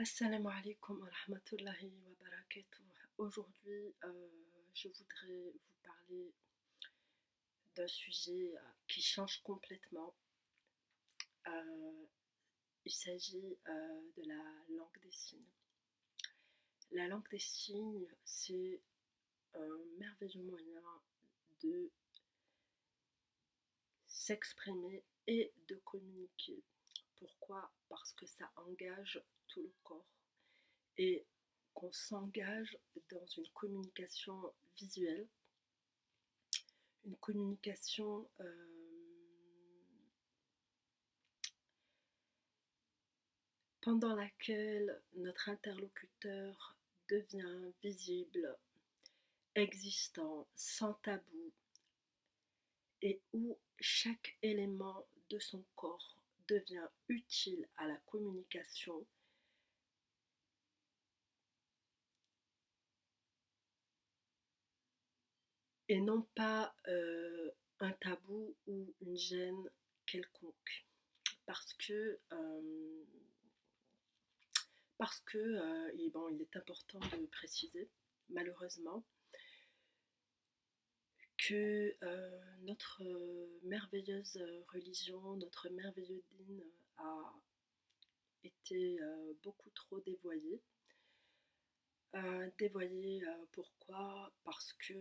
Assalamu alaikum wa rahmatullahi wa barakatuh. Aujourd'hui, je voudrais vous parler d'un sujet qui change complètement. Euh, il s'agit de la langue des signes. La langue des signes, c'est un merveilleux moyen de s'exprimer et de communiquer. Pourquoi? Parce que ça engage tout le corps et qu'on s'engage dans une communication visuelle, une communication pendant laquelle notre interlocuteur devient visible, existant, sans tabou, et où chaque élément de son corps devient utile à la communication et non pas un tabou ou une gêne quelconque. Parce que, il est important de préciser, malheureusement, que notre merveilleuse religion, notre merveilleux dîn a été beaucoup trop dévoyé. Dévoyé pourquoi? Parce que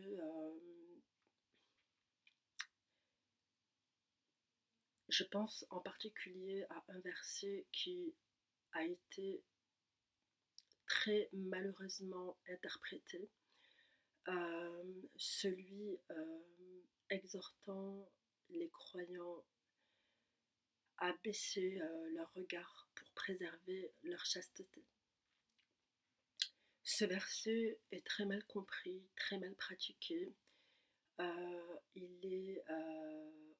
je pense en particulier à un verset qui a été très malheureusement interprété, celui exhortant les croyants à baisser leur regard pour préserver leur chasteté. Ce verset est très mal compris, très mal pratiqué.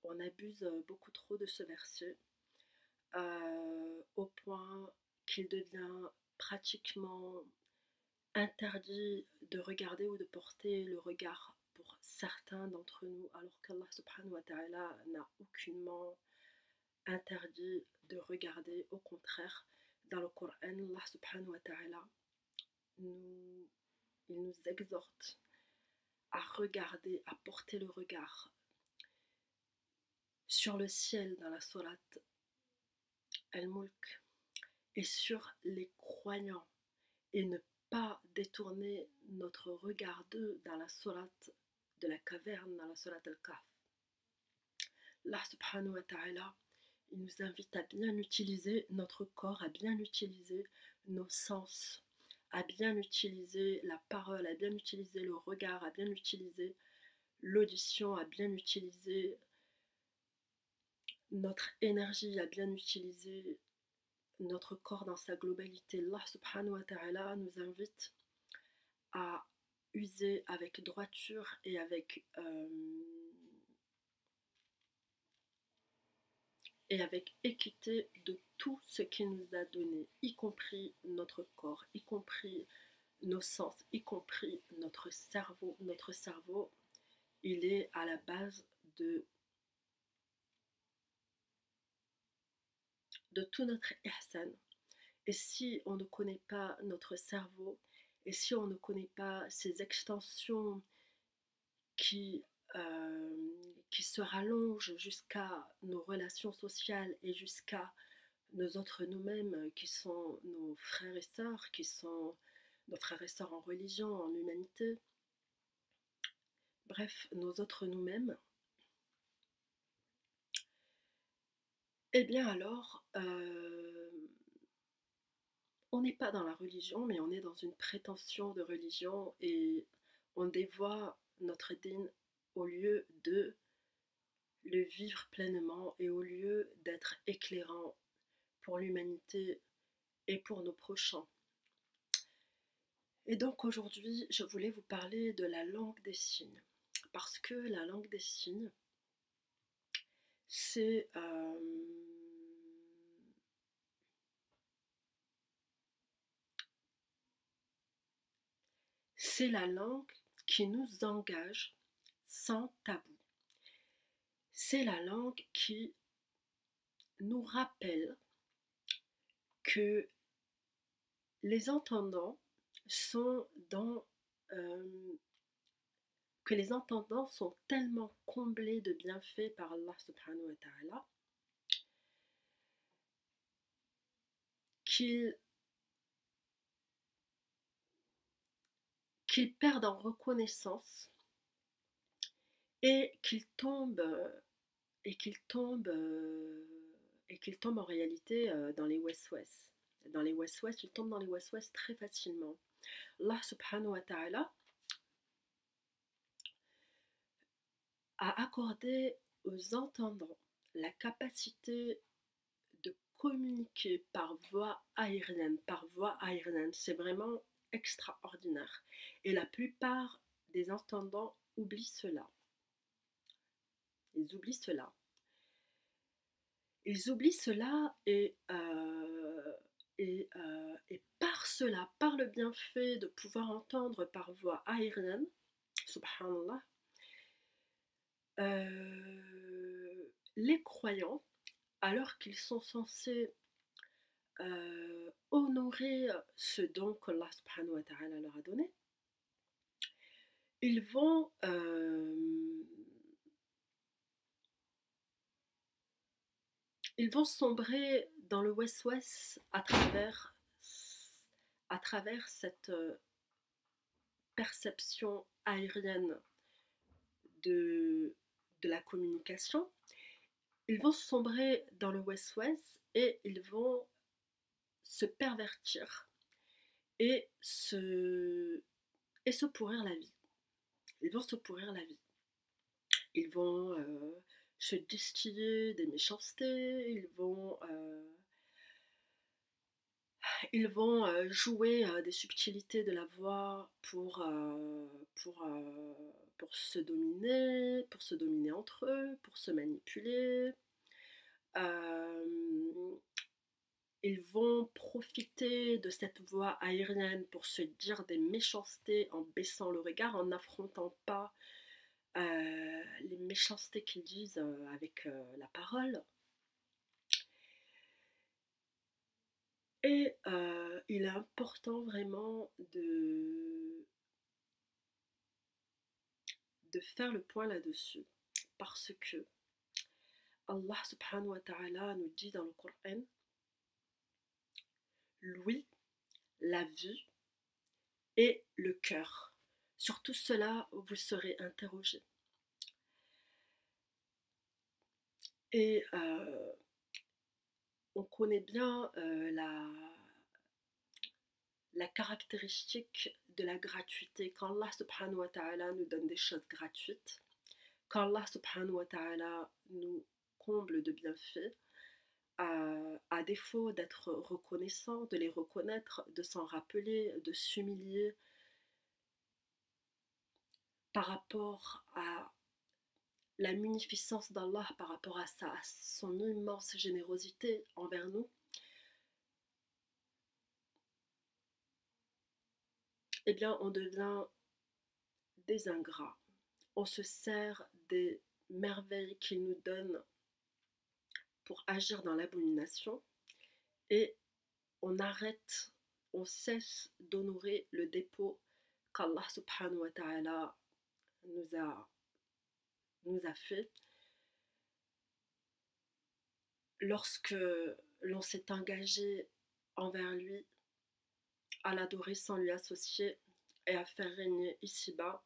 On abuse beaucoup trop de ce verset au point qu'il devient pratiquement interdit de regarder ou de porter le regard pour certains d'entre nous, alors qu'Allah subhanahu wa ta'ala n'a aucunement interdit de regarder. Au contraire, dans le Coran, Allah subhanahu wa ta'ala il nous exhorte à regarder, à porter le regard sur le ciel dans la sourate Al-Mulk et sur les croyants et ne pas détourner notre regard d'eux dans la sourate de la caverne, dans la sourate Al-Kahf. Allah subhanahu wa ta'ala, il nous invite à bien utiliser notre corps, à bien utiliser nos sens, à bien utiliser la parole, à bien utiliser le regard, à bien utiliser l'audition, à bien utiliser notre énergie, à bien utiliser notre corps dans sa globalité. Allah subhanahu wa ta'ala nous invite à user avec droiture et avec équité de tout ce qu'il nous a donné, y compris notre corps, y compris nos sens, y compris notre cerveau. Notre cerveau, il est à la base de tout notre ihsan. Et si on ne connaît pas notre cerveau, et si on ne connaît pas ces extensions qui se rallongent jusqu'à nos relations sociales et jusqu'à nos autres nous-mêmes, qui sont nos frères et sœurs, qui sont nos frères et sœurs en religion, en humanité, bref, nos autres nous-mêmes, eh bien alors, on n'est pas dans la religion, mais on est dans une prétention de religion et on dévoie notre dîn au lieu de le vivre pleinement et au lieu d'être éclairant pour l'humanité et pour nos prochains. Et donc aujourd'hui, je voulais vous parler de la langue des signes. Parce que la langue des signes, c'est la langue qui nous engage sans tabou. C'est la langue qui nous rappelle que les entendants sont dans... euh, que les entendants sont tellement comblés de bienfaits par Allah subhanahu wa ta'ala qu'ils perdent en reconnaissance et qu'ils tombent et qu'ils tombent et qu'ils tombent en réalité dans les west-west. Dans les west-west, ils tombent dans les west-west très facilement. Allah subhanahu wa ta'ala a accordé aux entendants la capacité de communiquer par voie aérienne. Par voie aérienne, c'est vraiment extraordinaire. Et la plupart des entendants oublient cela. Ils oublient cela. Ils oublient cela et par cela, par le bienfait de pouvoir entendre par voie aérienne, subhanallah, les croyants, alors qu'ils sont censés honorer ce don qu'Allah subhanahu wa ta'ala leur a donné, ils vont sombrer dans le West-West à travers cette perception aérienne de la communication. Ils vont sombrer dans le West-West et ils vont se pervertir et se pourrir la vie. Ils vont se pourrir la vie. Ils vont se distiller des méchancetés, ils vont jouer des subtilités de la voix pour se dominer entre eux, pour se manipuler. Ils vont profiter de cette voie aérienne pour se dire des méchancetés en baissant le regard, en n'affrontant pas les méchancetés qu'ils disent avec la parole. Et il est important vraiment de faire le point là-dessus, parce que Allah subhanahu wa ta'ala nous dit dans le Coran: l'ouïe, la vue et le cœur. Sur tout cela, vous serez interrogés. Et on connaît bien la caractéristique de la gratuité. Quand Allah subhanahu wa ta'ala nous donne des choses gratuites, quand Allah subhanahu wa ta'ala nous comble de bienfaits, à défaut d'être reconnaissant, de les reconnaître, de s'en rappeler, de s'humilier par rapport à la munificence d'Allah, par rapport à son immense générosité envers nous, eh bien on devient des ingrats. On se sert des merveilles qu'il nous donne pour agir dans l'abomination et on cesse d'honorer le dépôt qu'Allah subhanahu wa ta'ala nous a fait lorsque l'on s'est engagé envers lui à l'adorer sans lui associer et à faire régner ici-bas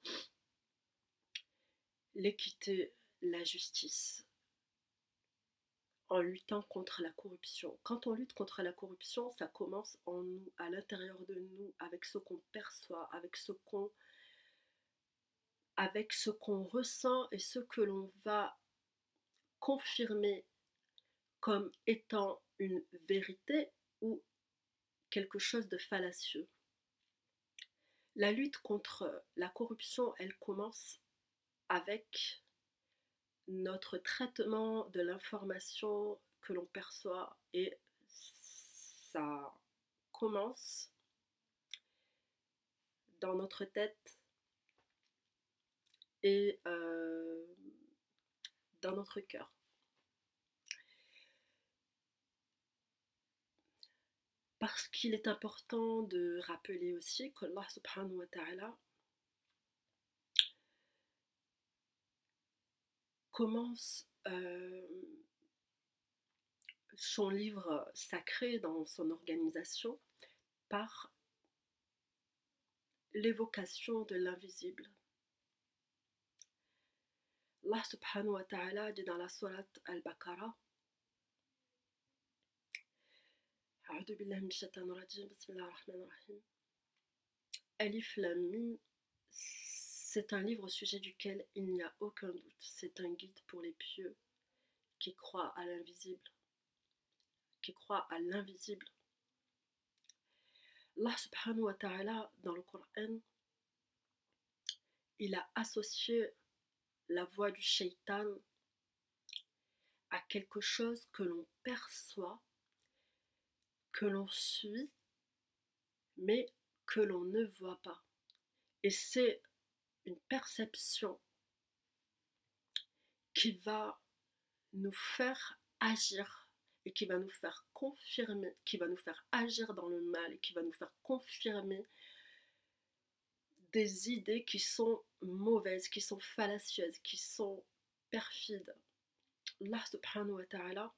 l'équité, la justice, en luttant contre la corruption. Quand on lutte contre la corruption, ça commence en nous, à l'intérieur de nous, avec ce qu'on perçoit, avec ce qu'on ressent et ce que l'on va confirmer comme étant une vérité ou quelque chose de fallacieux. La lutte contre la corruption, elle commence avec notre traitement de l'information que l'on perçoit et ça commence dans notre tête et dans notre cœur. Parce qu'il est important de rappeler aussi qu'Allah subhanahu wa ta'ala commence son livre sacré dans son organisation par l'évocation de l'invisible. Allah subhanahu wa ta'ala dit dans la sourate Al-Baqarah, A'udhu billahi minash shaitanir rajim, bismillahir rahmanir rahim. Alif Lam Mim, c'est un livre au sujet duquel il n'y a aucun doute. C'est un guide pour les pieux qui croient à l'invisible. Allah subhanahu wa ta'ala, dans le Coran, il a associé la voix du shaitan à quelque chose que l'on perçoit, que l'on suit, mais que l'on ne voit pas. Et c'est une perception qui va nous faire agir et qui va nous faire confirmer, qui va nous faire agir dans le mal et qui va nous faire confirmer des idées qui sont mauvaises, qui sont fallacieuses, qui sont perfides. Allah subhanahu wa ta'ala,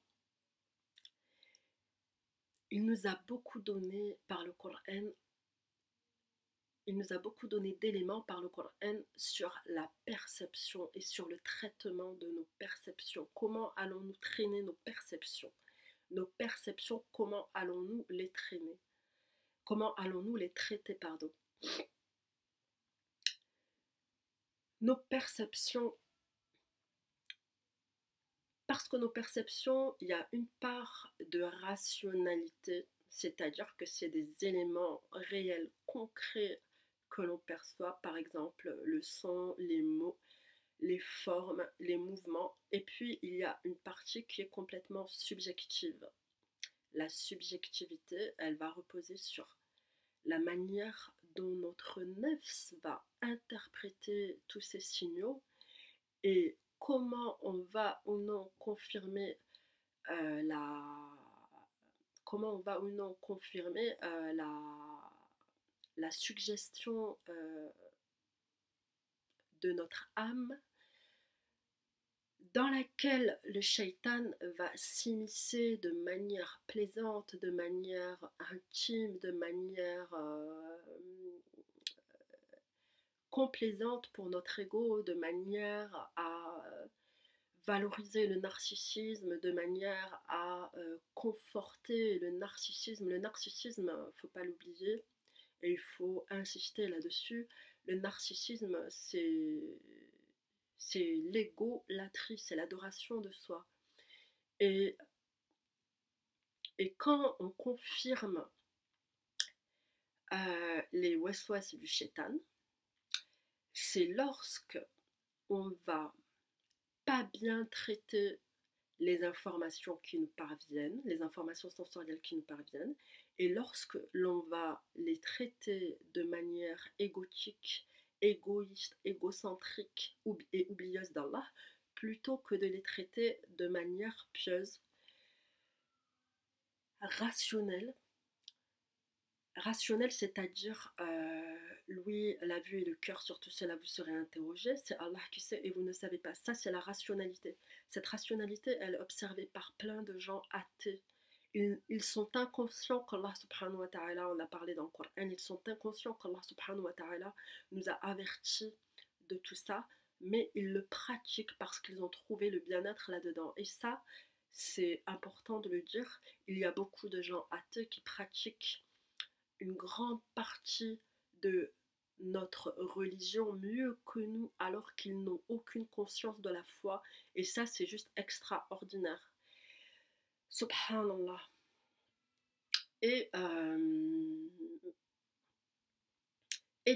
il nous a beaucoup donné par le Coran, il nous a beaucoup donné d'éléments par le Coran sur la perception et sur le traitement de nos perceptions. Comment allons-nous traîner nos perceptions? Nos perceptions, comment allons-nous les traîner? Comment allons-nous les traiter, pardon? Nos perceptions, parce que nos perceptions, il y a une part de rationalité, c'est-à-dire que c'est des éléments réels, concrets que l'on perçoit, par exemple le son, les mots, les formes, les mouvements, et puis il y a une partie qui est complètement subjective. La subjectivité, elle va reposer sur la manière dont notre nefs va interpréter tous ces signaux et comment on va ou non confirmer la suggestion de notre âme, dans laquelle le shaitan va s'immiscer de manière plaisante, de manière intime, de manière complaisante pour notre ego, de manière à valoriser le narcissisme, de manière à conforter le narcissisme. Le narcissisme, il ne faut pas l'oublier, et il faut insister là-dessus. Le narcissisme, c'est l'égolatrie, c'est l'adoration de soi. Et quand on confirme les waswas du shaitan, c'est lorsque on va pas bien traiter les informations qui nous parviennent, les informations sensorielles qui nous parviennent, et lorsque l'on va les traiter de manière égotique, égoïste, égocentrique et oublieuse d'Allah, plutôt que de les traiter de manière pieuse, rationnelle, c'est-à-dire l'ouïe, la vue et le cœur, sur tout cela vous serez interrogé, c'est Allah qui sait et vous ne savez pas. Ça, c'est la rationalité. Cette rationalité, elle est observée par plein de gens athées. Ils sont inconscients qu'Allah subhanahu wa ta'ala, on a parlé dans le Coran, ils sont inconscients qu'Allah subhanahu wa ta'ala nous a avertis de tout ça, mais ils le pratiquent parce qu'ils ont trouvé le bien-être là-dedans. Et ça, c'est important de le dire, il y a beaucoup de gens athées qui pratiquent une grande partie de notre religion mieux que nous alors qu'ils n'ont aucune conscience de la foi, et ça c'est juste extraordinaire. Subhanallah. Et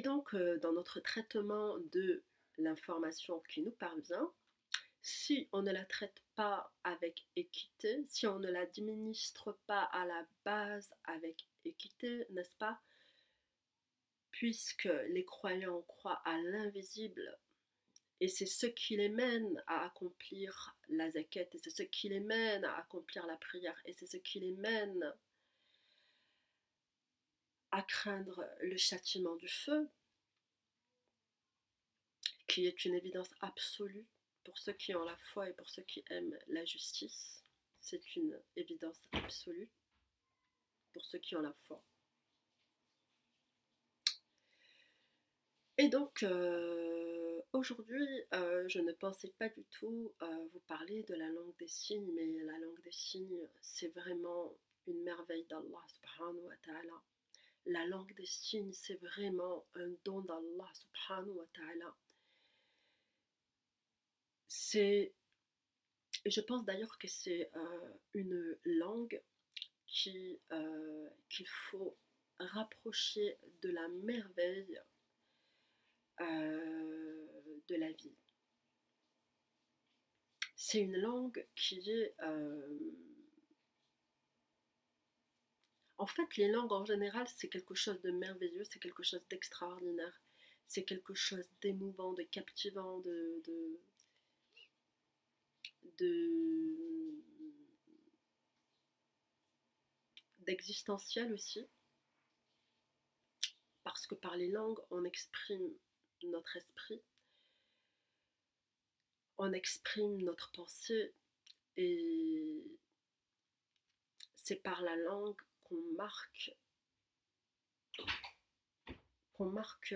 donc dans notre traitement de l'information qui nous parvient, si on ne la traite pas avec équité, si on ne l'administre pas à la base avec équité, n'est-ce pas? Puisque les croyants croient à l'invisible, et c'est ce qui les mène à accomplir la zakat, et c'est ce qui les mène à accomplir la prière, et c'est ce qui les mène à craindre le châtiment du feu, qui est une évidence absolue pour ceux qui ont la foi et pour ceux qui aiment la justice. C'est une évidence absolue pour ceux qui ont la foi. Et donc, aujourd'hui, je ne pensais pas du tout vous parler de la langue des signes, mais la langue des signes, c'est vraiment une merveille d'Allah subhanahu wa ta'ala. La langue des signes, c'est vraiment un don d'Allah subhanahu wa ta'ala. Je pense d'ailleurs que c'est une langue qu'il faut rapprocher de la merveille de la vie. C'est une langue qui est... En fait, les langues en général, c'est quelque chose de merveilleux, c'est quelque chose d'extraordinaire, c'est quelque chose d'émouvant, de captivant, d'existentiel aussi. Parce que par les langues, on exprime notre esprit, on exprime notre pensée, et c'est par la langue qu'on marque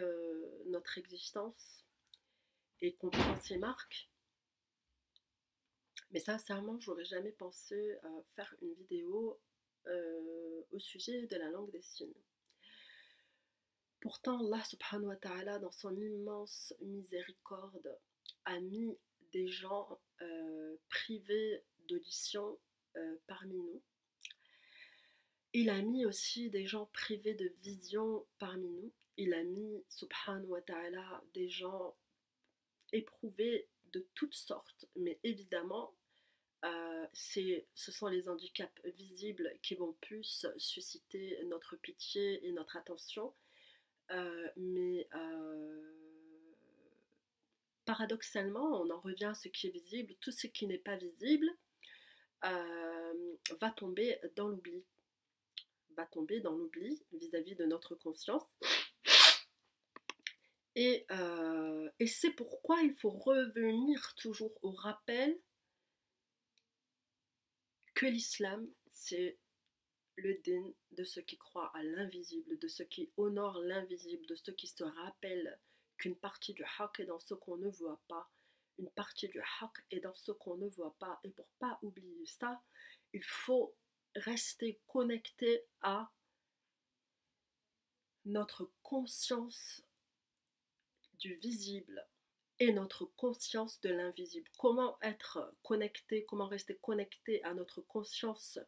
notre existence et qu'on prend ses marques. Mais sincèrement, j'aurais jamais pensé faire une vidéo au sujet de la langue des signes. Pourtant, Allah subhanahu wa ta'ala, dans son immense miséricorde, a mis des gens privés d'audition parmi nous. Il a mis aussi des gens privés de vision parmi nous. Il a mis, subhanahu wa ta'ala, des gens éprouvés de toutes sortes, mais évidemment, ce sont les handicaps visibles qui vont plus susciter notre pitié et notre attention. Mais paradoxalement, on en revient à ce qui est visible. Tout ce qui n'est pas visible va tomber dans l'oubli. Vis-à-vis de notre conscience. Et c'est pourquoi il faut revenir toujours au rappel que l'islam, c'est le din de ceux qui croient à l'invisible, de ceux qui honorent l'invisible, de ceux qui se rappellent qu'une partie du haqq est dans ce qu'on ne voit pas, une partie du haqq est dans ce qu'on ne voit pas. Et pour pas oublier ça, il faut rester connecté à notre conscience du visible et notre conscience de l'invisible. Comment être connecté, comment rester connecté à notre conscience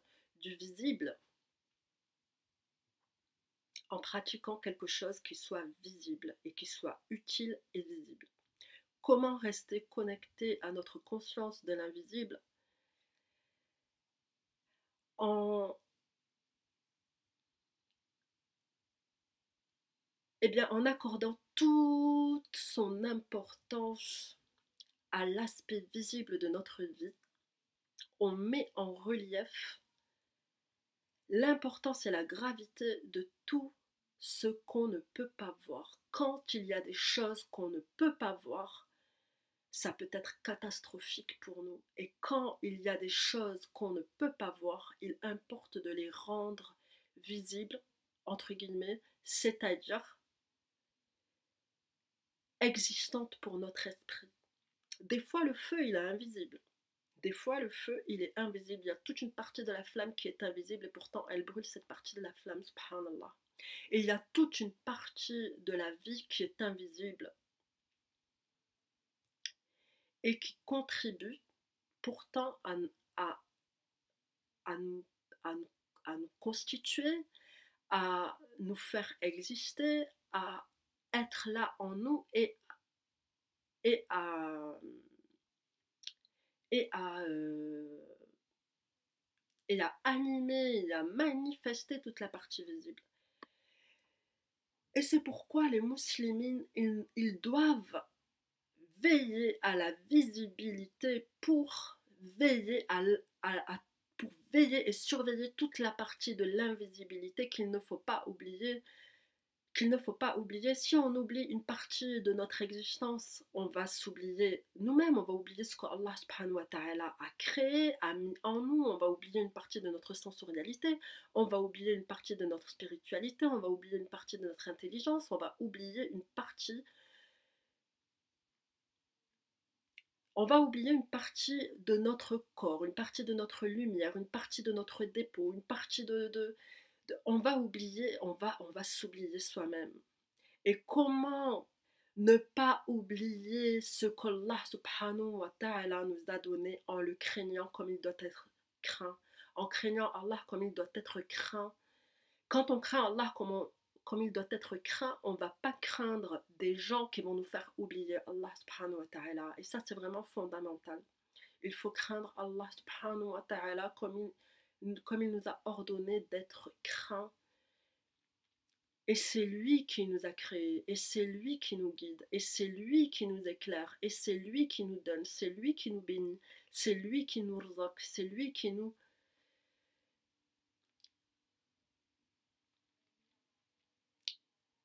du visible en pratiquant quelque chose qui soit visible et qui soit utile et visible. Comment rester connecté à notre conscience de l'invisible en accordant toute son importance à l'aspect visible de notre vie. On met en relief l'importance et la gravité de tout ce qu'on ne peut pas voir. Quand il y a des choses qu'on ne peut pas voir, ça peut être catastrophique pour nous. Et quand il y a des choses qu'on ne peut pas voir, il importe de les rendre visibles, entre guillemets, c'est-à-dire existantes pour notre esprit. Des fois, le feu, il est invisible. Des fois, le feu, il est invisible. Il y a toute une partie de la flamme qui est invisible et pourtant, elle brûle cette partie de la flamme, subhanallah. Et il y a toute une partie de la vie qui est invisible et qui contribue pourtant à nous constituer, à nous faire exister, à être là en nous et à animer et à manifester toute la partie visible. Et c'est pourquoi les musulmans, ils doivent veiller à la visibilité pour veiller veiller et surveiller toute la partie de l'invisibilité qu'il ne faut pas oublier. Si on oublie une partie de notre existence, on va s'oublier nous-mêmes, on va oublier ce qu'Allah subhanahu wa ta'ala a créé, a mis en nous, on va oublier une partie de notre sensorialité, on va oublier une partie de notre spiritualité, on va oublier une partie de notre intelligence, on va oublier une partie de notre corps, une partie de notre lumière, une partie de notre dépôt, une partie on va oublier, on va s'oublier soi-même. Et comment ne pas oublier ce qu'Allah subhanahu wa ta'ala nous a donné en le craignant comme il doit être craint, en craignant Allah comme il doit être craint. Quand on craint Allah comme il doit être craint, on ne va pas craindre des gens qui vont nous faire oublier Allah subhanahu wa ta'ala. Et ça, c'est vraiment fondamental. Il faut craindre Allah subhanahu wa ta'ala comme il nous a ordonné d'être craint. Et c'est lui qui nous a créés, et c'est lui qui nous guide, et c'est lui qui nous éclaire, et c'est lui qui nous donne, c'est lui qui nous bénit, c'est lui qui nous rzaq, c'est lui qui nous...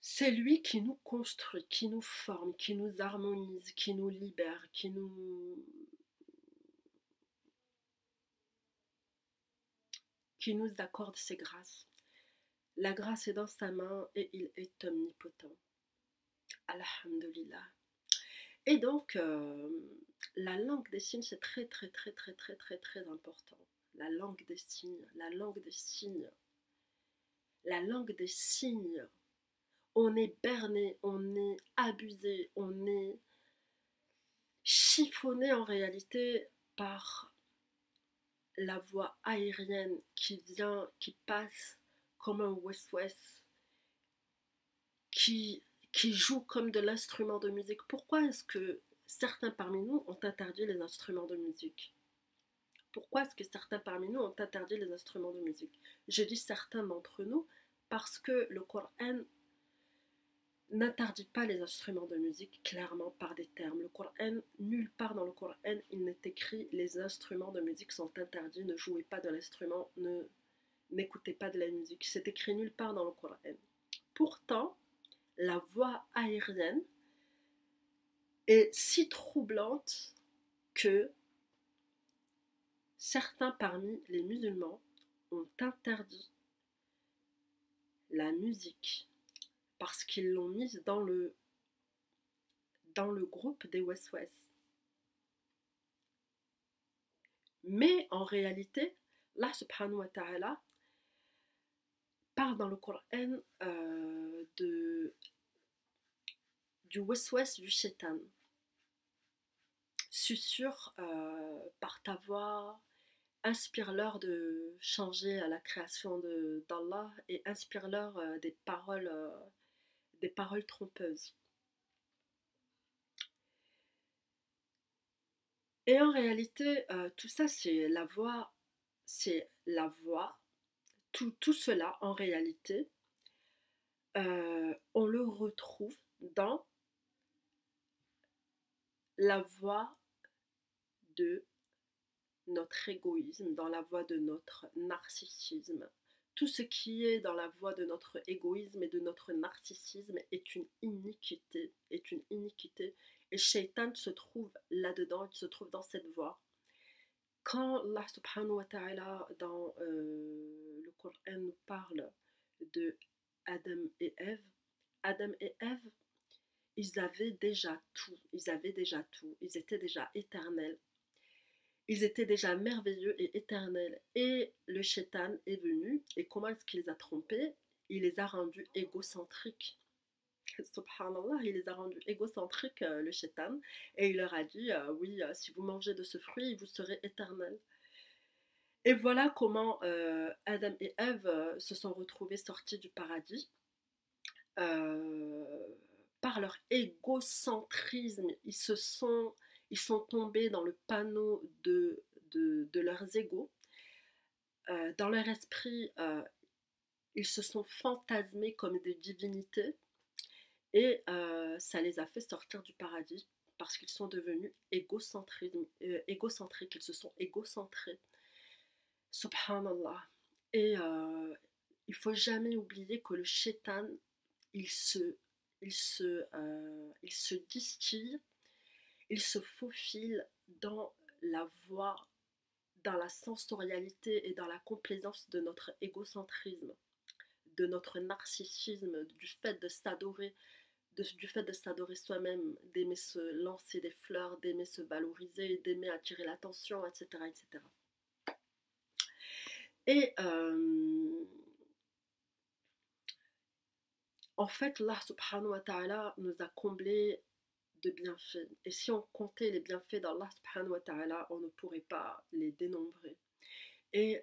C'est lui qui nous construit, qui nous forme, qui nous harmonise, qui nous libère, qui nous accorde ses grâces. La grâce est dans sa main et il est omnipotent. Alhamdulillah. Et donc, la langue des signes, c'est très, très, très, très, très, très, très important. La langue des signes, la langue des signes. La langue des signes. On est berné, on est abusé, on est chiffonné en réalité par la voix aérienne qui vient, qui passe comme un west-west, qui joue comme de l'instrument de musique. Pourquoi est-ce que certains parmi nous ont interdit les instruments de musique? Pourquoi est-ce que certains parmi nous ont interdit les instruments de musique? Je dis certains d'entre nous parce que le Coran n'interdit pas les instruments de musique clairement par des termes. Le Coran, nulle part dans le Coran, il n'est écrit les instruments de musique sont interdits, ne jouez pas de l'instrument, n'écoutez pas de la musique. C'est écrit nulle part dans le Coran. Pourtant, la voix aérienne est si troublante que certains parmi les musulmans ont interdit la musique parce qu'ils l'ont mise dans le groupe des West-West. Mais en réalité, Allah subhanahu wa ta'ala parle dans le Coran du West-West du shaitan. Susurre par ta voix, inspire-leur de changer à la création d'Allah et inspire-leur des paroles trompeuses. Et en réalité, tout ça, c'est la voix, tout cela, en réalité, on le retrouve dans la voix de notre égoïsme, dans la voie de notre narcissisme. Tout ce qui est dans la voie de notre égoïsme et de notre narcissisme est une iniquité, Et Shaitan se trouve là-dedans, il se trouve dans cette voie. Quand Allah subhanahu wa ta'ala dans le Coran nous parle de Adam et Ève, ils avaient déjà tout, ils étaient déjà éternels. Ils étaient déjà merveilleux et éternels. Et le shaitan est venu, et comment est-ce qu'il les a trompés? Il les a rendus égocentriques. Subhanallah, il les a rendus égocentriques, le shaitan, et il leur a dit, oui, si vous mangez de ce fruit, vous serez éternels. Et voilà comment Adam et Ève se sont retrouvés sortis du paradis par leur égocentrisme. Ils sont tombés dans le panneau de leurs égos. Dans leur esprit, ils se sont fantasmés comme des divinités et ça les a fait sortir du paradis parce qu'ils sont devenus égocentriques, ils se sont égocentrés. Subhanallah. Et il faut jamais oublier que le shaitan, il se, il se distille, il se faufile dans la voie, dans la sensorialité et dans la complaisance de notre égocentrisme, de notre narcissisme, du fait de s'adorer, du fait de s'adorer soi-même, d'aimer se lancer des fleurs, d'aimer se valoriser, d'aimer attirer l'attention, etc. etc. Et en fait, Allah subhanahu wa ta'ala nous a comblés de bienfaits. Et si on comptait les bienfaits d'Allah subhanahu wa ta'ala, on ne pourrait pas les dénombrer. Et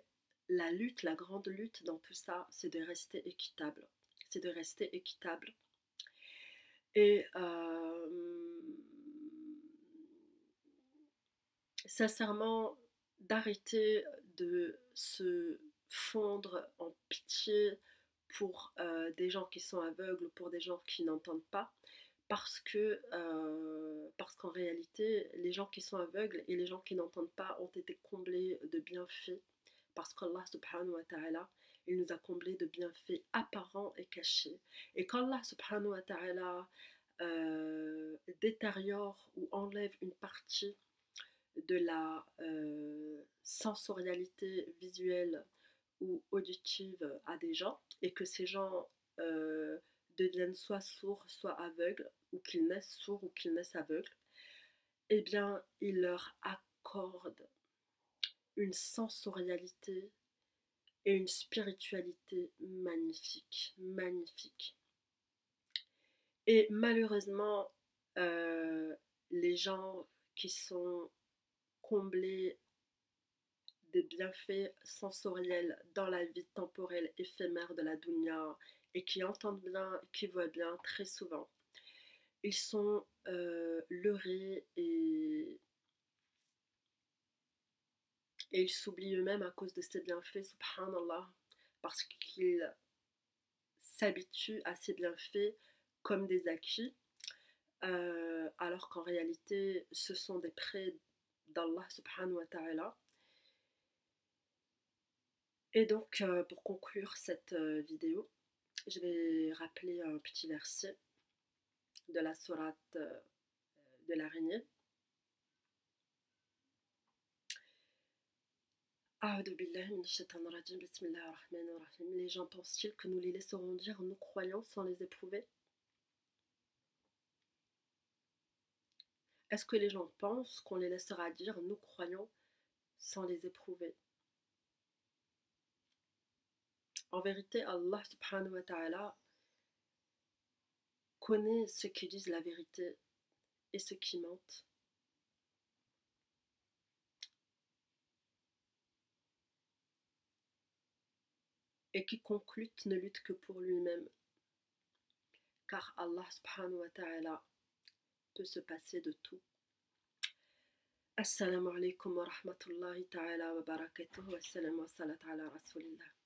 la lutte, la grande lutte dans tout ça, c'est de rester équitable. C'est de rester équitable. Et sincèrement, d'arrêter de se fondre en pitié pour des gens qui sont aveugles, pour des gens qui n'entendent pas, parce qu'en réalité, les gens qui sont aveugles et les gens qui n'entendent pas ont été comblés de bienfaits, parce qu'Allah subhanahu wa ta'ala, il nous a comblés de bienfaits apparents et cachés. Et quand Allah subhanahu wa ta'ala détériore ou enlève une partie de la sensorialité visuelle ou auditive à des gens, et que ces gens deviennent soit sourds, soit aveugles, ou qu'ils naissent sourds ou qu'ils naissent aveugles, eh bien, il leur accorde une sensorialité et une spiritualité magnifique, magnifique. Et malheureusement, les gens qui sont comblés des bienfaits sensoriels dans la vie temporelle éphémère de la dunya et qui entendent bien, qui voient bien très souvent, ils sont leurrés et ils s'oublient eux-mêmes à cause de ces bienfaits, subhanallah, parce qu'ils s'habituent à ces bienfaits comme des acquis, alors qu'en réalité, ce sont des prêts d'Allah subhanahu wa ta'ala. Et donc, pour conclure cette vidéo, je vais rappeler un petit verset de la sourate de l'araignée. Les gens pensent-ils que nous les laisserons dire nous croyons sans les éprouver? Est-ce que les gens pensent qu'on les laissera dire nous croyons sans les éprouver? En vérité, Allah subhanahu wa ta'ala connaît ceux qui disent la vérité et ceux qui mentent. Et quiconque lutte ne lutte que pour lui-même, car Allah subhanahu wa ta'ala peut se passer de tout. Assalamu alaikum wa rahmatullahi ta'ala wa barakatuh wa salam wa salat ala rasulillah.